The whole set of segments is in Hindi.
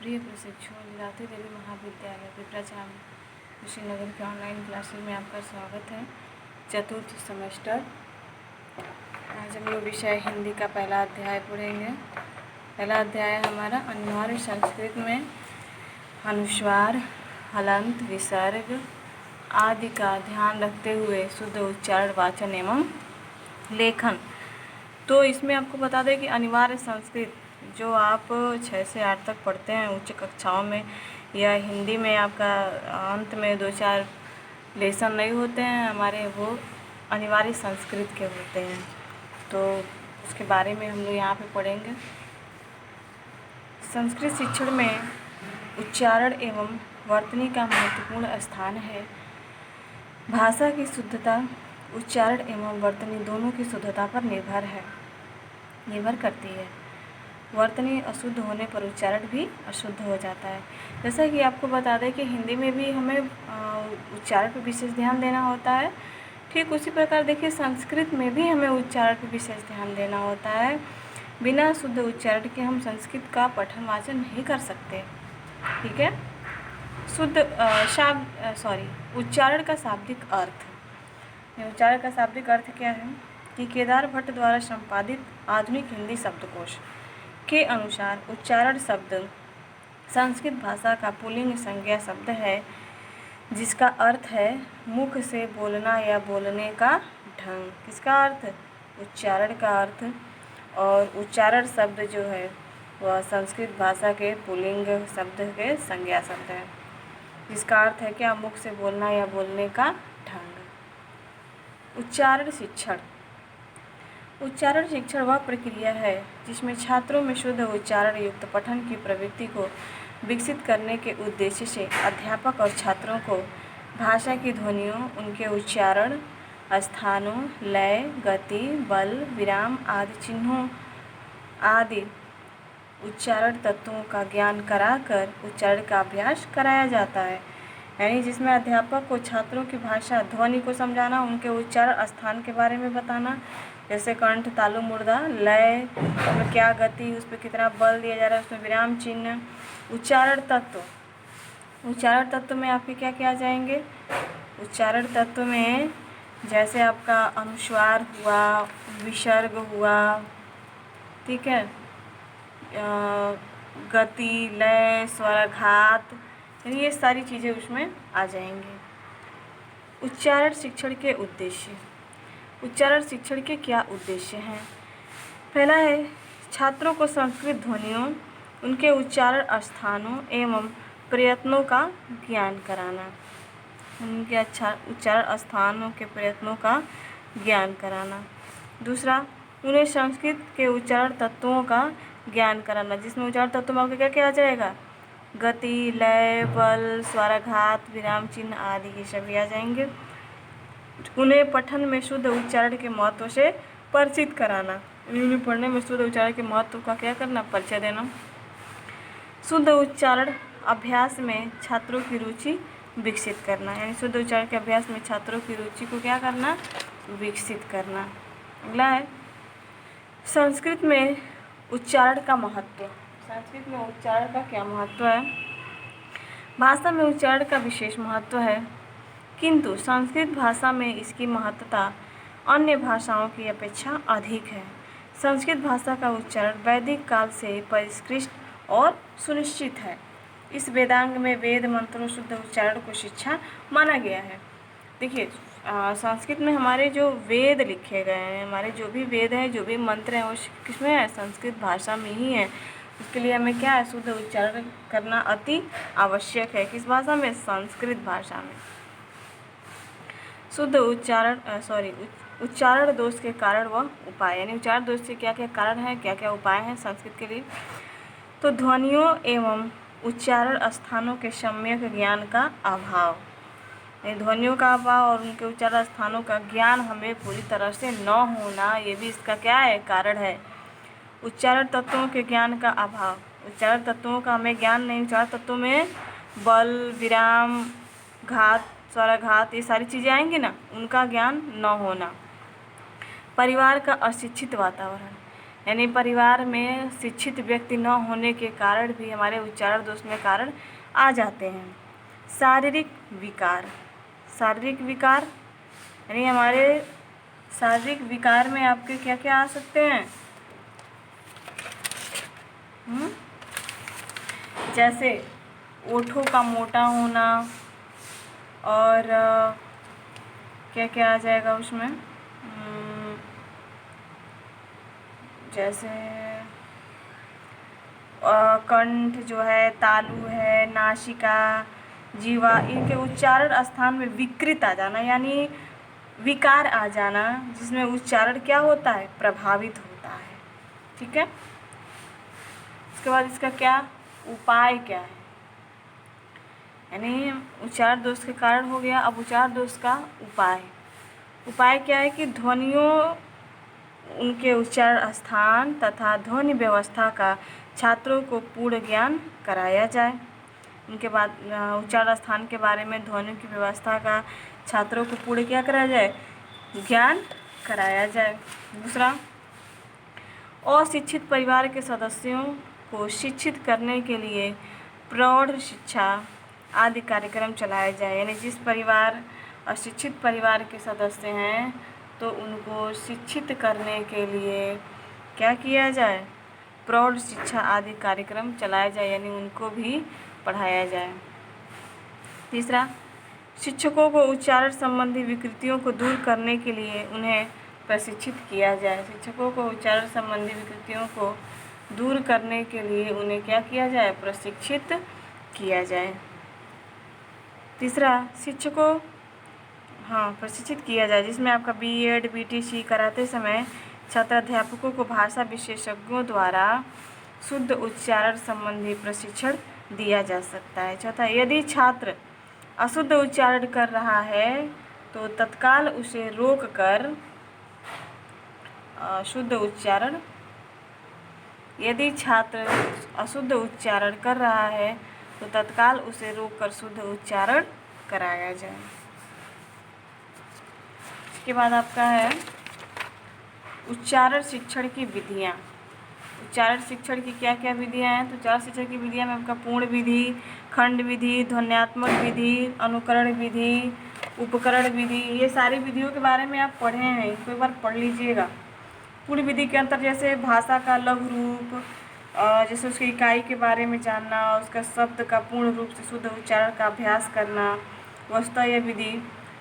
प्रिय प्रशिक्षुओं, लाठी देवी महाविद्यालय पिपराचाम कुशीनगर के ऑनलाइन क्लासेस में आपका स्वागत है। चतुर्थ सेमेस्टर। आज हम लोग विषय हिंदी का पहला अध्याय पढ़ेंगे। पहला अध्याय हमारा अनिवार्य संस्कृत में अनुस्वार, हलंत, विसर्ग आदि का ध्यान रखते हुए शुद्ध उच्चारण, वाचन एवं लेखन। तो इसमें आपको बता दें कि अनिवार्य संस्कृत जो आप 6 से 8 तक पढ़ते हैं उच्च कक्षाओं में, या हिंदी में आपका अंत में 2-4 लेसन नहीं होते हैं हमारे, वो अनिवार्य संस्कृत के होते हैं। तो उसके बारे में हम लोग यहाँ पे पढ़ेंगे। संस्कृत शिक्षण में उच्चारण एवं वर्तनी का महत्वपूर्ण स्थान है। भाषा की शुद्धता उच्चारण एवं वर्तनी दोनों की शुद्धता पर निर्भर करती है। वर्तनी अशुद्ध होने पर उच्चारण भी अशुद्ध हो जाता है। जैसा कि आपको बता दें कि हिंदी में भी हमें उच्चारण पर विशेष ध्यान देना होता है, ठीक उसी प्रकार देखिए संस्कृत में भी हमें उच्चारण पर विशेष ध्यान देना होता है। बिना शुद्ध उच्चारण के हम संस्कृत का पठन वाचन नहीं कर सकते। ठीक है। उच्चारण का शाब्दिक अर्थ। उच्चारण का शाब्दिक अर्थ क्या है कि केदार भट्ट द्वारा संपादित आधुनिक हिंदी शब्दकोश के अनुसार उच्चारण शब्द संस्कृत भाषा का पुल्लिंग संज्ञा शब्द है, जिसका अर्थ है मुख से बोलना या बोलने का ढंग। किसका अर्थ? उच्चारण का अर्थ। और उच्चारण शब्द जो है वह संस्कृत भाषा के पुल्लिंग शब्द के संज्ञा शब्द है, जिसका अर्थ है क्या? मुख से बोलना या बोलने का ढंग। उच्चारण शिक्षण। उच्चारण शिक्षण वह प्रक्रिया है जिसमें छात्रों में शुद्ध उच्चारण युक्त पठन की प्रवृत्ति को विकसित करने के उद्देश्य से अध्यापक और छात्रों को भाषा की ध्वनियों, उनके उच्चारण स्थानों, लय, गति, बल, विराम आदि चिन्हों आदि उच्चारण तत्वों का ज्ञान कराकर उच्चारण का अभ्यास कराया जाता है। यानी जिसमें अध्यापक को छात्रों की भाषा ध्वनि को समझाना, उनके उच्चारण स्थान के बारे में बताना, जैसे कंठ, तालु, मुर्दा, लय, उसमें क्या गति, उस पर कितना बल दिया जा रहा है, उसमें विराम चिन्ह। उच्चारण तत्व में आपके क्या क्या आ जाएंगे? उच्चारण तत्व में जैसे आपका अनुस्वार हुआ, विसर्ग हुआ, ठीक है, गति, लय, स्वराघात, ये सारी चीज़ें उसमें आ जाएंगी। उच्चारण शिक्षण के उद्देश्य। उच्चारण शिक्षण के क्या उद्देश्य हैं? पहला है छात्रों को संस्कृत ध्वनियों, उनके उच्चारण स्थानों एवं प्रयत्नों का ज्ञान कराना। उनके उच्चारण स्थानों के प्रयत्नों का ज्ञान कराना। दूसरा, उन्हें संस्कृत के उच्चारण तत्वों का ज्ञान कराना, जिसमें उच्चारण तत्वों में आपको क्या क्या आ जाएगा? गति, लय, बल, स्वराघात, विराम चिन्ह आदि ये सभी आ जाएंगे। उन्हें पठन में शुद्ध उच्चारण के महत्व से परिचित कराना। उन्हें पढ़ने में शुद्ध उच्चारण के महत्व का क्या करना? परिचय देना। शुद्ध उच्चारण अभ्यास में छात्रों की रुचि विकसित करना, यानी शुद्ध उच्चारण के अभ्यास में छात्रों की रुचि को क्या करना? विकसित करना। अगला है संस्कृत में उच्चारण का महत्व। संस्कृत में उच्चारण का क्या महत्व है? भाषा में उच्चारण का विशेष महत्व है, किंतु संस्कृत भाषा में इसकी महत्ता अन्य भाषाओं की अपेक्षा अधिक है। संस्कृत भाषा का उच्चारण वैदिक काल से परिष्कृत और सुनिश्चित है। इस वेदांग में वेद मंत्रों शुद्ध उच्चारण को शिक्षा माना गया है। देखिए संस्कृत में हमारे जो वेद लिखे गए हैं, हमारे जो भी वेद हैं, जो भी मंत्र हैं, वो किसमें है? संस्कृत भाषा में ही है। उसके लिए हमें क्या है? शुद्ध उच्चारण करना अति आवश्यक है। किस भाषा में? संस्कृत भाषा में। शुद्ध उच्चारण दोष के कारण व उपाय, यानी उच्चारण दोष से क्या क्या कारण है, क्या क्या उपाय हैं संस्कृत के लिए? तो ध्वनियों एवं उच्चारण स्थानों के सम्यक ज्ञान का अभाव, ध्वनियों का अभाव और उनके उच्चारण स्थानों का ज्ञान हमें पूरी तरह से न होना, ये भी इसका क्या है? कारण है। उच्चारण तत्वों के ज्ञान का अभाव, उच्चारण तत्वों का हमें ज्ञान नहीं। उच्चारण तत्वों में बल, विराम, घात, स्वराघात, ये सारी चीज़ें आएंगी ना, उनका ज्ञान न होना। परिवार का अशिक्षित वातावरण, यानी परिवार में शिक्षित व्यक्ति न होने के कारण भी हमारे उच्चारण दोष में कारण आ जाते हैं। शारीरिक विकार, शारीरिक विकार यानी हमारे शारीरिक विकार में आपके क्या क्या आ सकते हैं? जैसे ओठों का मोटा होना, और क्या क्या आ जाएगा उसमें? जैसे कंठ जो है, तालु है, नासिका, जीवा, इनके उच्चारण स्थान में विकृत आ जाना, यानी विकार आ जाना, जिसमें उच्चारण क्या होता है? प्रभावित होता है। ठीक है। उसके बाद इसका क्या उपाय क्या है? यानी उच्चारण दोष के कारण हो गया। अब उच्चारण दोष का उपाय, उपाय क्या है कि ध्वनियों, उनके उच्चारण स्थान तथा ध्वनि व्यवस्था का छात्रों को पूर्ण ज्ञान कराया जाए। उनके बाद उच्चारण स्थान के बारे में, ध्वनि की व्यवस्था का छात्रों को पूर्ण क्या कराया जाए? ज्ञान कराया जाए। दूसरा, अशिक्षित परिवार के सदस्यों को शिक्षित करने के लिए प्रौढ़ शिक्षा आदि कार्यक्रम चलाए जाए। यानी जिस परिवार अशिक्षित परिवार के सदस्य हैं तो उनको शिक्षित करने के लिए क्या किया जाए? प्रौढ़ शिक्षा आदि कार्यक्रम चलाया जाए, यानी उनको भी पढ़ाया जाए। तीसरा, शिक्षकों को उच्चारण संबंधी विकृतियों को दूर करने के लिए उन्हें प्रशिक्षित किया जाए। शिक्षकों को उच्चारण संबंधी विकृतियों को दूर करने के लिए उन्हें क्या किया जाए? प्रशिक्षित किया जाए। तीसरा, शिक्षकों प्रशिक्षित किया जाए, जिसमें आपका बीएड बीटीसी कराते समय छात्र अध्यापकों को भाषा विशेषज्ञों द्वारा शुद्ध उच्चारण संबंधी प्रशिक्षण दिया जा सकता है। चौथा, यदि छात्र अशुद्ध उच्चारण कर रहा है तो तत्काल उसे रोककर शुद्ध उच्चारण, यदि छात्र अशुद्ध उच्चारण कर रहा है तो तत्काल उसे रोककर शुद्ध उच्चारण कराया जाए। इसके बाद आपका है उच्चारण शिक्षण की विधियाँ। उच्चारण शिक्षण की क्या क्या विधियाँ हैं? तो उच्चारण शिक्षण की विधियाँ में आपका पूर्ण विधि, खंड विधि, ध्वन्यात्मक विधि, अनुकरण विधि, उपकरण विधि, ये सारी विधियों के बारे में आप पढ़े हैं, इसको एक बार पढ़ लीजिएगा। पूर्ण विधि के अंतर जैसे भाषा का लघु रूप, जैसे उसकी इकाई के बारे में जानना, उसका शब्द का पूर्ण रूप से शुद्ध उच्चारण का अभ्यास करना। वस्तुतः यह विधि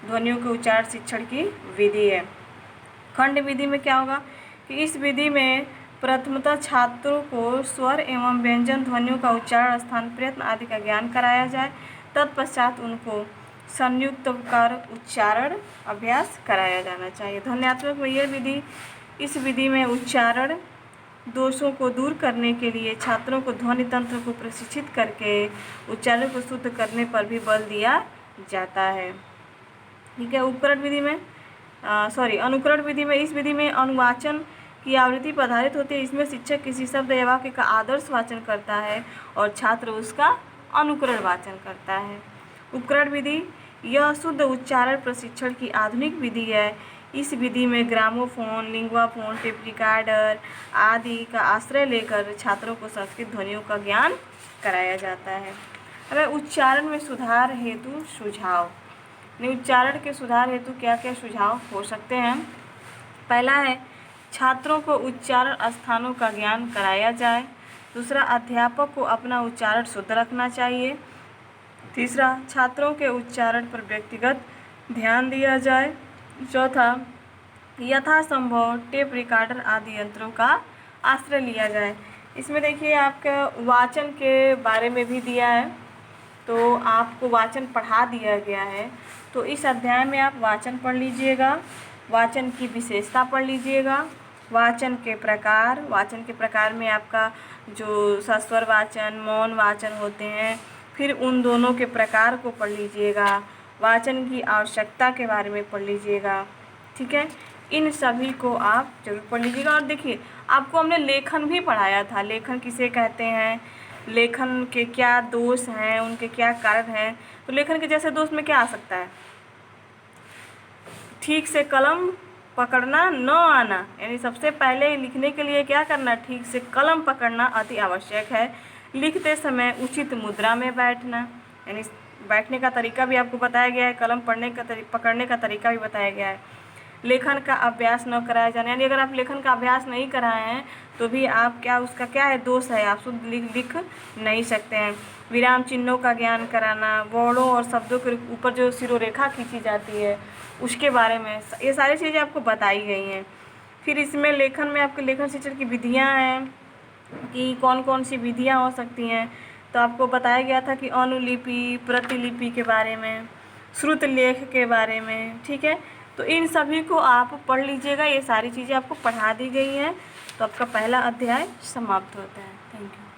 ध्वनियों के उच्चारण शिक्षण की विधि है। खंड विधि में क्या होगा कि इस विधि में प्रथमतः छात्रों को स्वर एवं व्यंजन ध्वनियों का उच्चारण, स्थान, प्रयत्न आदि का ज्ञान कराया जाए। तत्पश्चात उनको संयुक्त कर उच्चारण अभ्यास कराया जाना चाहिए। ध्वन्यात्मक में यह विधि, इस विधि में उच्चारण दोषों को दूर करने के लिए छात्रों को ध्वनि तंत्र को प्रशिक्षित करके उच्चारण को शुद्ध करने पर भी बल दिया जाता है। ठीक है। उपकरण विधि में अनुकरण विधि में, इस विधि में अनुवाचन की आवृत्ति पर आधारित होती है। इसमें शिक्षक किसी शब्द या वाक्य का आदर्श वाचन करता है और छात्र उसका अनुकरण वाचन करता है। उपकरण विधि यह शुद्ध उच्चारण प्रशिक्षण की आधुनिक विधि है। इस विधि में ग्रामोफोन, लिंगुआफोन, टेप रिकॉर्डर आदि का आश्रय लेकर छात्रों को संस्कृत ध्वनियों का ज्ञान कराया जाता है। अब उच्चारण में सुधार हेतु सुझाव, उच्चारण के सुधार हेतु क्या क्या सुझाव हो सकते हैं? पहला है छात्रों को उच्चारण स्थानों का ज्ञान कराया जाए। दूसरा, अध्यापक को अपना उच्चारण शुद्ध रखना चाहिए। तीसरा, छात्रों के उच्चारण पर व्यक्तिगत ध्यान दिया जाए। चौथा, यथासंभव टेप रिकॉर्डर आदि यंत्रों का आश्रय लिया जाए। इसमें देखिए आपका वाचन के बारे में भी दिया है, तो आपको वाचन पढ़ा दिया गया है, तो इस अध्याय में आप वाचन पढ़ लीजिएगा, वाचन की विशेषता पढ़ लीजिएगा, वाचन के प्रकार में आपका जो सस्वर वाचन, मौन वाचन होते हैं, फिर उन दोनों के प्रकार को पढ़ लीजिएगा, वाचन की आवश्यकता के बारे में पढ़ लीजिएगा। ठीक है, इन सभी को आप जरूर पढ़ लीजिएगा। और देखिए आपको हमने लेखन भी पढ़ाया था, लेखन किसे कहते हैं, लेखन के क्या दोष हैं, उनके क्या कारण हैं। तो लेखन के जैसे दोष में क्या आ सकता है? ठीक से कलम पकड़ना न आना, यानी सबसे पहले लिखने के लिए क्या करना, ठीक से कलम पकड़ना अति आवश्यक है। लिखते समय उचित मुद्रा में बैठना, यानी बैठने का तरीका भी आपको बताया गया है, कलम पकड़ने का तरीका भी बताया गया है। लेखन का अभ्यास न कराया जाना, यानी अगर आप लेखन का अभ्यास नहीं कराए हैं तो भी आप क्या, उसका क्या है, दोष है, आप शुद्ध लिख नहीं सकते हैं। विराम चिन्हों का ज्ञान कराना, वर्णों और शब्दों के ऊपर जो सिरोरेखा खींची जाती है उसके बारे में, ये सारी चीज़ें आपको बताई गई हैं। फिर इसमें लेखन में आपके लेखन शिक्षण की विधियाँ हैं कि कौन कौन सी विधियाँ हो सकती हैं, तो आपको बताया गया था कि अनुलिपि, प्रतिलिपि के बारे में, श्रुत लेख के बारे में, ठीक है। तो इन सभी को आप पढ़ लीजिएगा, ये सारी चीज़ें आपको पढ़ा दी गई हैं। तो आपका पहला अध्याय समाप्त होता है। Thank you.